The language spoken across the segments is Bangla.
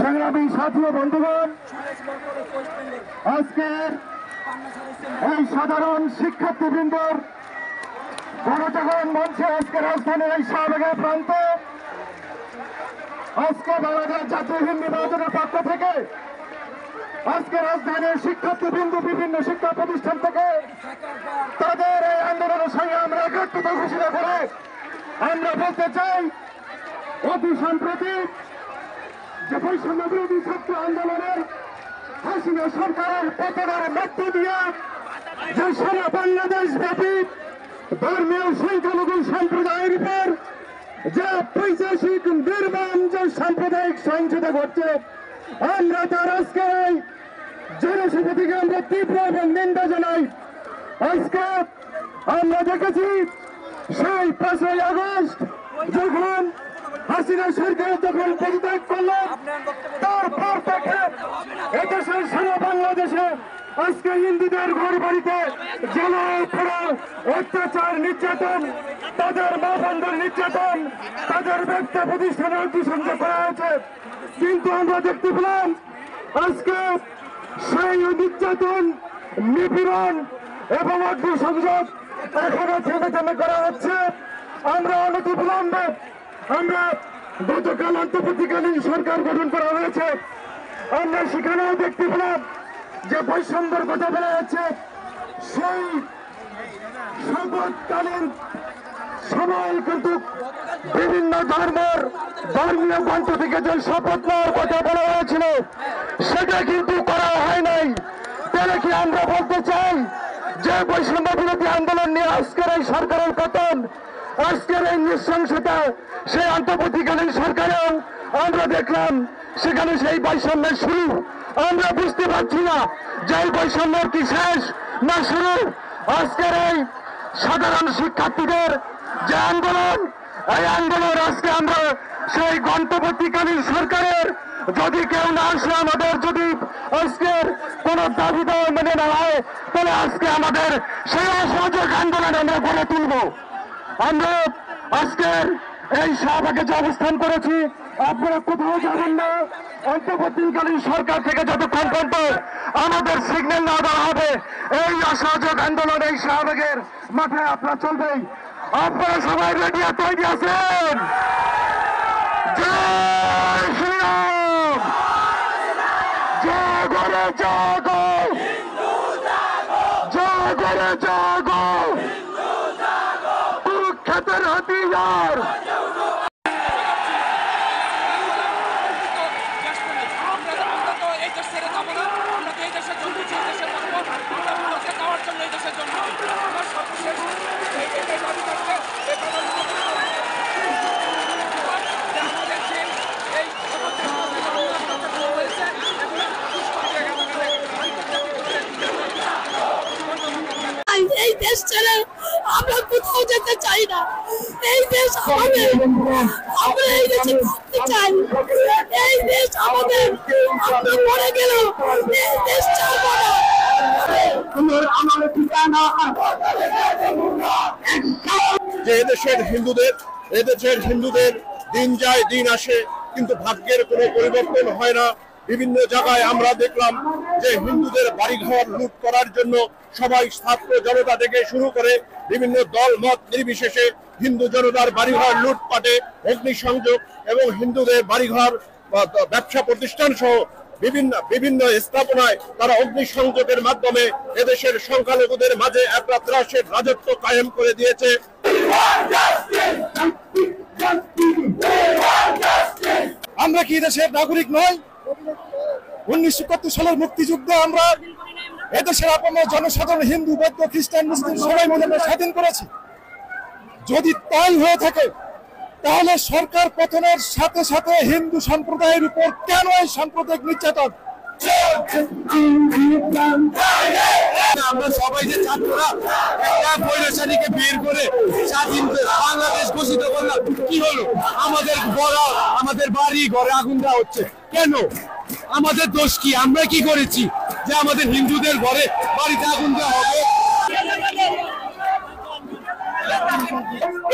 সংগ্রামী সাথী ও বন্ধুগণ, আজকের এই সাধারণ শিক্ষার্থীবৃন্দর গণজাগরণ মঞ্চে আজকে রাজধানীর এই শাহবাগের প্রান্তে আজকে বাংলাদেশ জাতীয় হিন্দু মহাজনের পক্ষ থেকে আজকে রাজধানীর শিক্ষার্থীবৃন্দ বিভিন্ন শিক্ষা প্রতিষ্ঠান থেকে তাদের এই আন্দোলনের সঙ্গে আমরা একাত্মতা ঘোষণা করে আমরা বলতে চাই, অতি সম্প্রতি যে বৈষম্য বিরোধী ছাত্র আন্দোলনের হাসিনা সরকারের পতনের মধ্য দিয়ে যে সারা বাংলাদেশ ব্যাপী ধর্মীয় সংখ্যালঘু সম্প্রদায়ের উপর যে পৈশাচিক নির্মম যে সাম্প্রদায়িক সহিংসতা ঘটছে, আমরা তার আজকে এই জনসভা থেকে আমরা তীব্র এবং নিন্দা জানাই। আজকে আমরা দেখেছি সেই 5ই আগস্ট যখন হাসিনা সরকার যখন পদত্যাগ করল, তারপর থেকে এদেশের সারা বাংলাদেশে আজকে হিন্দুদের ঘর বাড়িতে জ্বালাপোড়া, অত্যাচার, নির্যাতন, তাদের মা বোনদের নির্যাতন, তাদের ব্যবসা প্রতিষ্ঠানে অগ্নিসংযোগ করা হয়েছে। কিন্তু আমরা দেখতে পেলাম আজকে সেই নির্যাতন, নিপীড়ন এবং অগ্নিসংযোগ এখনো থেমে থেমে করা হচ্ছে। আমরা অনতিবিলম্বে আমরা গতকাল অন্তর্বর্তীকালীন সরকার গঠন করা হয়েছে, আমরা সেখানেও দেখতে পেলাম যে বৈষম্যের কথা বলা হচ্ছে। সেই শপথকালীন সময় কিন্তু বিভিন্ন ধর্মীয় গ্রন্থ থেকে যে শপথ নেওয়ার কথা বলা হয়েছিল সেটা কিন্তু করা হয় নাই। তাহলে কি আমরা বলতে চাই যে বৈষম্য বিরোধী আন্দোলন নিয়ে আজকের এই সরকারের পতন, আজকের এই নৃশংসতা, সেই অন্তর্বর্তীকালীন সরকারেও আমরা দেখলাম সেখানে সেই বৈষম্যের শুরু। আমরা বুঝতে পারছি না যে এই বৈষম্যের কি শেষ না শুরু। আজকের এই সাধারণ শিক্ষার্থীদের যে আন্দোলন, এই আন্দোলন আজকে আমরা সেই অন্তর্বর্তীকালীন সরকারের যদি কেউ না আসে, আমাদের যদি আজকের কোন দাবি দেওয়া মেনে না হয়, তাহলে আজকে আমাদের সেই অসহযোগ আন্দোলন আমরা গড়ে তুলব। আমরা আজকের এই শাহবাগে যে অবস্থান করেছি, আপনারা কোথাও যাবেন না অন্তর্বর্তীকালীন সরকার থেকে যতক্ষণ পর্যন্ত আমাদের সিগন্যাল না দেওয়া হবে। এই অসহযোগ আন্দোলন এই শাহবাগের মাঠে আপনারা চলবেই। আপনারা সবাই রেডি তৈরি আছেন? জয় শ্রীরাম, জয় গরে জাগো, জয় গরে জাগো, কুরুক্ষেত্রের হাতিয়ার। এই দেশ ছেড়ে আমরা কোথাও যেতে চাই না। এই দেশ আমাদের, আমরা এই দেশে থাকতে চাই। এই দেশ আমাদের, আমরা মরে গেল এই দেশ ছাড়বো না। যে এদেশের হিন্দুদের দিন যায় দিন আসে, কিন্তু ভাগ্যের কোনো পরিবর্তন হয় না। বিভিন্ন জায়গায় আমরা দেখলাম যে হিন্দুদের বাড়িঘর লুট করার জন্য সবাই, ছাত্র জনতা থেকে শুরু করে বিভিন্ন দল মত নির্বিশেষে হিন্দু জনতার বাড়িঘর লুটপাটে, অগ্নিসংযোগ এবং হিন্দুদের বাড়িঘর, ব্যবসা প্রতিষ্ঠান সহ বিভিন্ন স্থাপনায় তারা অগ্নিসংযোগের মাধ্যমে এদেশের সংখ্যালঘুদের মাঝে একটা ত্রাসের রাজত্ব কায়েম করে দিয়েছে। আমরা কি দেশের নাগরিক নয়? 1971 সালের মুক্তিযুদ্ধে আমরা এদেশের আপনার জনসাধারণ, হিন্দু, বৌদ্ধ, খ্রিস্টান, মুসলিম সবাই মিলে আমরা স্বাধীন করেছি। যদি তাই হয়ে থাকে, তাহলে সরকার পতনের সাথে সাথে হিন্দু সম্প্রদায়ের উপর কেন এই সাম্প্রদায়িক নির্যাতন? আমরা সবাই যে ছাত্ররা বৈরাশালীকে বের করে স্বাধীন বাংলাদেশ ঘোষিত করলাম, কি হলো? আমাদের বাড়ি ঘরে আগুন দেওয়া হচ্ছে কেন? আমাদের দোষ কি? আমরা কি করেছি যে আমাদের হিন্দুদের ঘরে বাড়িতে আগুন দেওয়া হবে?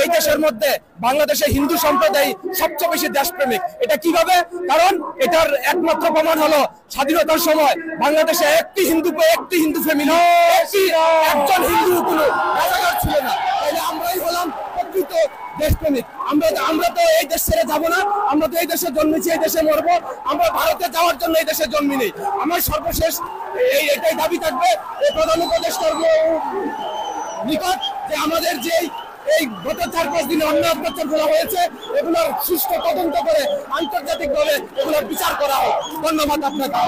এই দেশের মধ্যে বাংলাদেশের হিন্দু সম্প্রদায় সবচেয়ে বেশি দেশপ্রেমিক। এটা কিভাবে? কারণ এটার একমাত্র প্রমাণ হলো স্বাধীনতার সময় বাংলাদেশে একটি হিন্দু ফ্যামিলি, একজন হিন্দু কোনো রাজাকার ছিল না। তাহলে আমরাই হলাম প্রকৃত দেশপ্রেমিক। আমরা তো এই দেশ ছেড়ে যাবো না, আমরা তো এই দেশে জন্মেছি, এই দেশে মরবো। আমরা ভারতে যাওয়ার জন্য এই দেশে জন্মি নেই। আমার সর্বশেষ এটাই দাবি থাকবে এই প্রধান উপদেষ্টার নিকট যে আমাদের যে এই গত 4-5 দিনে অন্যায় অত্যাচার করা হয়েছে এগুলোর সুষ্ঠু তদন্ত করে আন্তর্জাতিকভাবে এগুলোর বিচার করা হোক। ধন্যবাদ আপনাকে।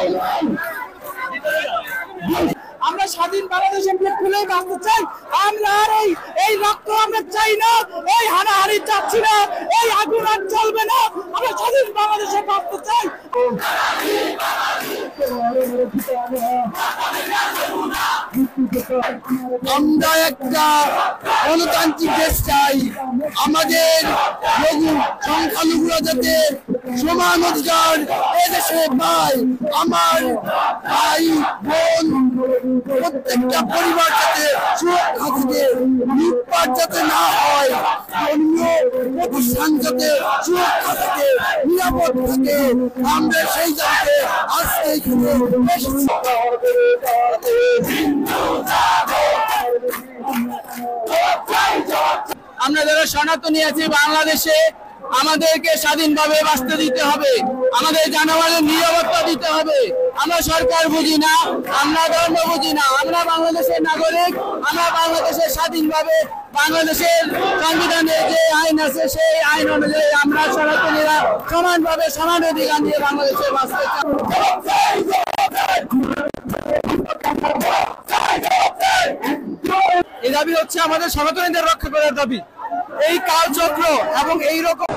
আমরা স্বাধীন বাংলাদেশে খুলে বাঁচতে চাই। আমরা আর এই রক্ত আমরা চাই না, এই হানাহানি চাচ্ছি না, এই আগুন আর চলবে না। আমরা স্বাধীন বাংলাদেশে বাঁচতে চাই। আমরা একটা গণতান্ত্রিক দেশ চাই। আমাদের সংখ্যালঘুরা যাতে সমান অধিকার এদেশে পায়। আমার ভাই বোন প্রত্যেকটা পরিবার যাতে সুরক্ষা থাকে, লুটপাট যাতে না হয়, ধর্মীয় প্রতিষ্ঠান যাতে সুরক্ষা থাকে, নিরাপদ থাকে। আমরা সেই জায়গায় আজকে এখানে এসেছি। আমরা যারা সনাতনী আছি বাংলাদেশে, আমাদেরকে স্বাধীনভাবে বাঁচতে দিতে হবে, আমাদের জানামালের নিরাপত্তা দিতে হবে। আমরা সরকার বুঝি না, আমরা ধর্ম বুঝি না, আমরা বাংলাদেশের নাগরিক। আমরা বাংলাদেশের স্বাধীনভাবে বাংলাদেশের সংবিধানে যে আইন আছে সেই আইন অনুযায়ী আমরা সনাতনীরা সমানভাবে সমান অধিকার নিয়ে বাংলাদেশে বাঁচতে চাই। এই দাবি হচ্ছে আমাদের সনাতনীদের রক্ষা করার দাবি। এই কালচক্র এবং এই রকম